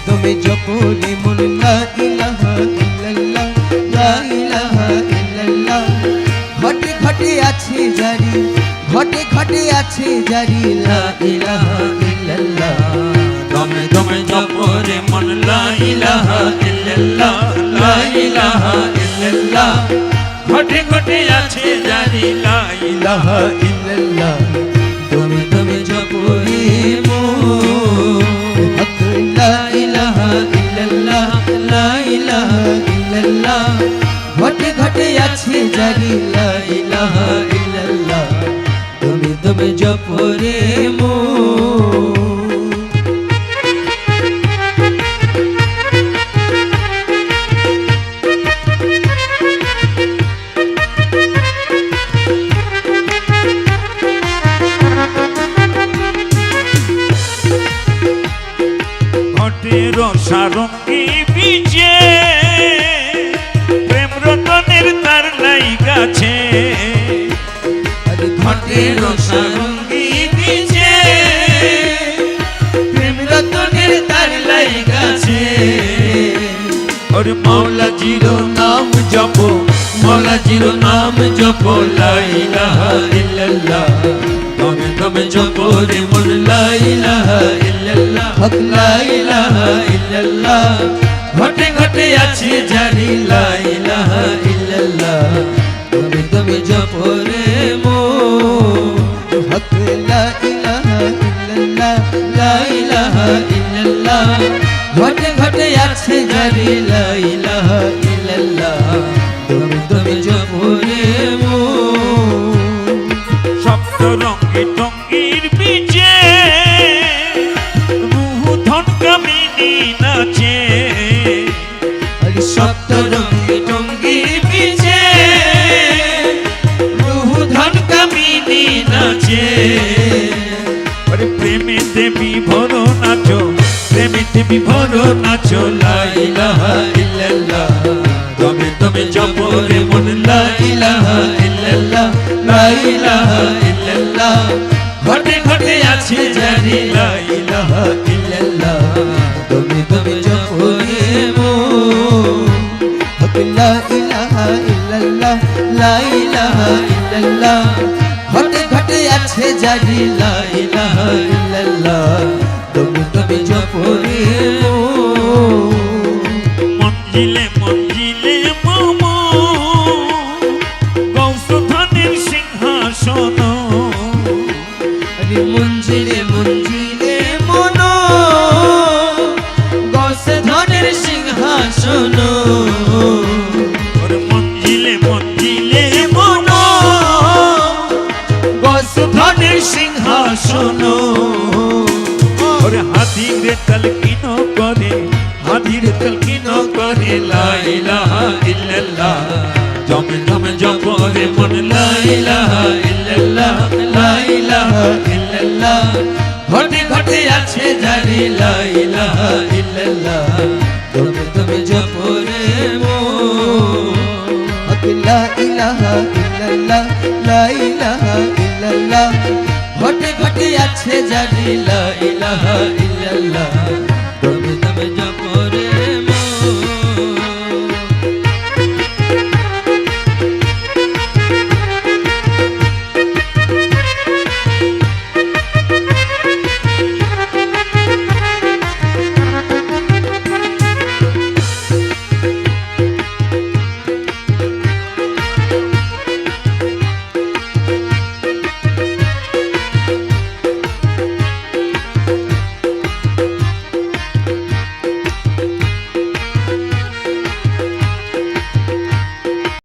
তুমি জপরে মন লা ইলাহা ইল্লাল্লাহ লা ইলাহা ইল্লাল্লাহ ঘটে ঘটে আছে জারি ঘটে ঘটে আছে জারি লা ইলাহা ইল্লাল্লাহ দমে দমে জপরে মন লা ইলাহা ইল্লাল্লাহ লা ইলাহা ইল্লাল্লাহ ঘটে ঘটে আছে জারি লা ইলাহা ইল্লাল্লাহ তুমি তুমি জপরে মন হক লা ইলাহা ইল্লাল্লাহ লা ইলাহা ইল্লাল্লাহ ঘটে ঘটে আছে জারি লা ইলাহা ইল্লাল্লাহ তুমি তুমি জপরে মন সারঙ্গী বীজে প্রেম রতনের তার লাই গাছে ঘটের সারঙ্গী বীজে প্রেম রতনের তার লাই গাছে और मौला जीरो नाम जपो मौला जीरो नाम जपो ला इलाहा इल्लल्लाह तमे तमे जपो रे मन ला इलाहा इल्लल्लाह हक ला इलाहा इल्लल्लाह घटे घटे আছে জারি লা ইলাহা ইল্লাল্লাহ তুমি তুমি জপো রে মন হক লা ইলাহা ইল্লাল্লাহ লা ইলাহা ইল্লাল্লাহ ঘটে ঘটে আছে জারি লা ইলাহা ইল্লাল্লাহ তুমি তুমি জপো রে মন সপ্ত রঙে টঙ্গির বীজে রূহ ধন কামিনী নাচে সপ্ত রঙে টঙ্গির বীজে রূহ ধন কামিনী নাচে প্রেমে দেবী ভরো নাচো প্রেমে দেবী ভরো নাচো লা ইলাহা ইল্লাল্লাহ তবে তবে জপো রে মন লা ইলাহা ইল্লাল্লাহ লা ইলাহা ইল্লাল্লাহ ঘটে ঘটে আছে জারি লা ইলাহা ইল্লাল্লাহ তুমি তুমি জপো রে মন হক লা ইলাহা ইল্লাল্লাহ লা ইলাহা ইল্লাল্লাহ ঘটে ঘটে আছে জারি লা ইলাহা ইল্লাল্লাহ তুমি তুমি জপো রে মঞ্জিলে মঞ্জিলে মামা গৌসধনের সিংহাসন মঞ্জিলে মঞ্জিলে মন গৌসধনের সিংহাসন মঞ্জিলে মঞ্জিলে মন গৌসধনের সিংহাসন হাদির তলকিন করে হাদির তলকিন করে লা ইলাহা ইল্লাল্লাহ জমে জমে জপরে মন লা ইলাহা ইল্লাল্লাহ লা ইলাহা ইল্লাল্লাহ ঘটে ঘটে আছে জারি লা ইলাহা ইল্লাল্লাহ তুমি তুমি জপো রে মন লা ইলাহা ইল্লাল্লাহ লা ইলাহা ইল্লাল্লাহ ঘটে ঘটে আছে জারি লা ইলাহা ইল্লাল্লাহ